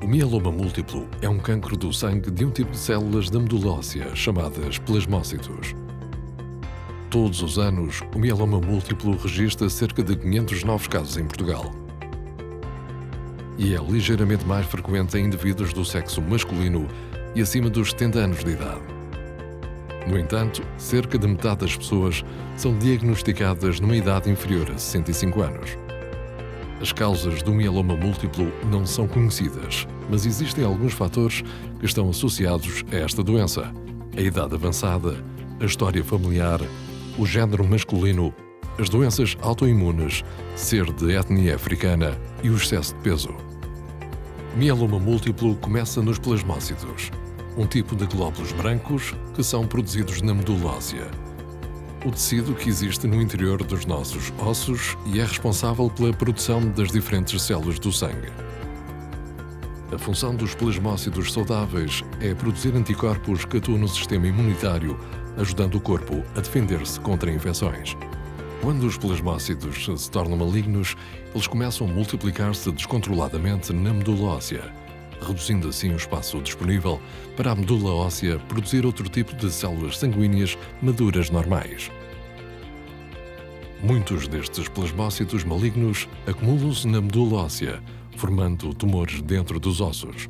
mieloma múltiplo é um cancro do sangue de um tipo de células da medula óssea, chamadas plasmócitos. Todos os anos, o mieloma múltiplo registra cerca de 500 novos casos em Portugal. E é ligeiramente mais frequente em indivíduos do sexo masculino e acima dos 70 anos de idade. No entanto, cerca de metade das pessoas são diagnosticadas numa idade inferior a 65 anos. As causas do mieloma múltiplo não são conhecidas, mas existem alguns fatores que estão associados a esta doença: a idade avançada, a história familiar, o género masculino, as doenças autoimunes, ser de etnia africana e o excesso de peso. Mieloma múltiplo começa nos plasmócitos, um tipo de glóbulos brancos que são produzidos na medula óssea, o tecido que existe no interior dos nossos ossos e é responsável pela produção das diferentes células do sangue. A função dos plasmócitos saudáveis é produzir anticorpos que atuam no sistema imunitário, ajudando o corpo a defender-se contra infecções. Quando os plasmócitos se tornam malignos, eles começam a multiplicar-se descontroladamente na medula óssea, reduzindo assim o espaço disponível para a medula óssea produzir outro tipo de células sanguíneas maduras normais. Muitos destes plasmócitos malignos acumulam-se na medula óssea, formando tumores dentro dos ossos.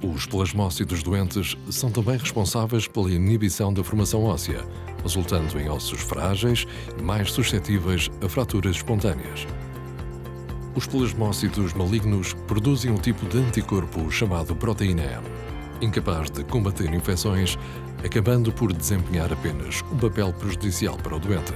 Os plasmócitos doentes são também responsáveis pela inibição da formação óssea, resultando em ossos frágeis e mais suscetíveis a fraturas espontâneas. Os plasmócitos malignos produzem um tipo de anticorpo chamado proteína M, incapaz de combater infecções, acabando por desempenhar apenas um papel prejudicial para o doente.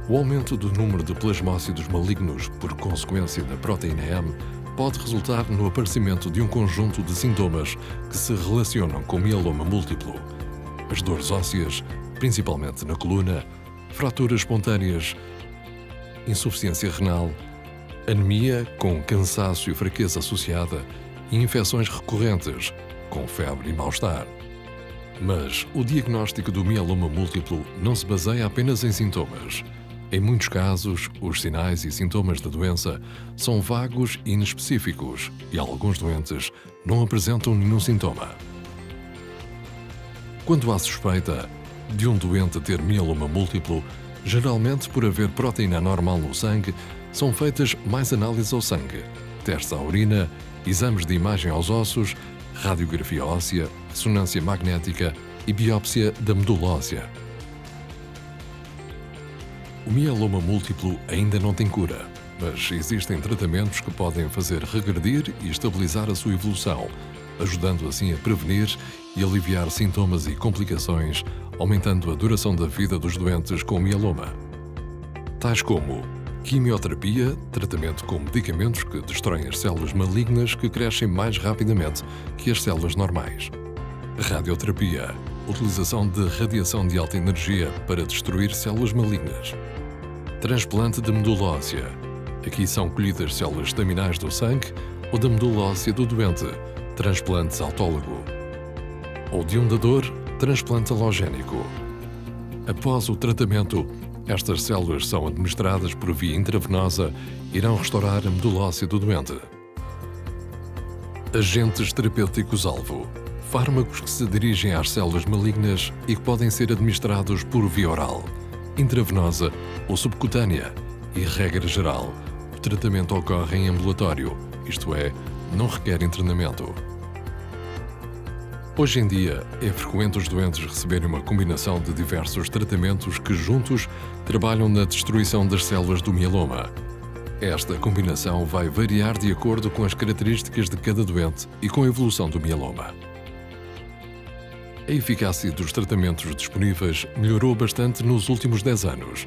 O aumento do número de plasmócitos malignos por consequência da proteína M pode resultar no aparecimento de um conjunto de sintomas que se relacionam com o mieloma múltiplo: as dores ósseas, principalmente na coluna, fraturas espontâneas, insuficiência renal, anemia com cansaço e fraqueza associada e infecções recorrentes, com febre e mal-estar. Mas o diagnóstico do mieloma múltiplo não se baseia apenas em sintomas. Em muitos casos, os sinais e sintomas da doença são vagos e inespecíficos e alguns doentes não apresentam nenhum sintoma. Quando há suspeita de um doente ter mieloma múltiplo, geralmente por haver proteína anormal no sangue, são feitas mais análises ao sangue, testes à urina, exames de imagem aos ossos, radiografia óssea, ressonância magnética e biópsia da medula óssea. O mieloma múltiplo ainda não tem cura, mas existem tratamentos que podem fazer regredir e estabilizar a sua evolução, ajudando assim a prevenir e aliviar sintomas e complicações, aumentando a duração da vida dos doentes com mieloma. Tais como quimioterapia, tratamento com medicamentos que destroem as células malignas que crescem mais rapidamente que as células normais. Radioterapia, utilização de radiação de alta energia para destruir células malignas. Transplante de medula óssea. Aqui são colhidas células estaminais do sangue ou da medula óssea do doente, transplantes autólogo. Ou de um dador, transplante halogénico. Após o tratamento, estas células são administradas por via intravenosa e irão restaurar a medula óssea do doente. Agentes terapêuticos-alvo. Fármacos que se dirigem às células malignas e que podem ser administrados por via oral, intravenosa ou subcutânea e, regra geral, o tratamento ocorre em ambulatório, isto é, não requer internamento. Hoje em dia, é frequente os doentes receberem uma combinação de diversos tratamentos que juntos trabalham na destruição das células do mieloma. Esta combinação vai variar de acordo com as características de cada doente e com a evolução do mieloma. A eficácia dos tratamentos disponíveis melhorou bastante nos últimos 10 anos.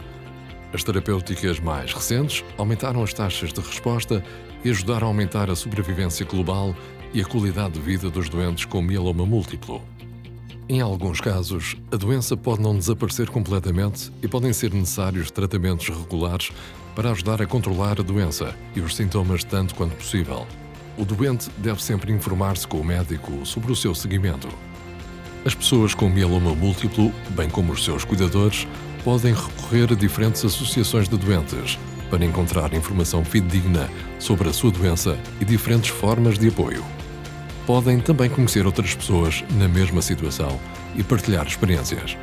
As terapêuticas mais recentes aumentaram as taxas de resposta e ajudaram a aumentar a sobrevivência global e a qualidade de vida dos doentes com mieloma múltiplo. Em alguns casos, a doença pode não desaparecer completamente e podem ser necessários tratamentos regulares para ajudar a controlar a doença e os sintomas tanto quanto possível. O doente deve sempre informar-se com o médico sobre o seu seguimento. As pessoas com mieloma múltiplo, bem como os seus cuidadores, podem recorrer a diferentes associações de doentes para encontrar informação fidedigna sobre a sua doença e diferentes formas de apoio. podem também conhecer outras pessoas na mesma situação e partilhar experiências.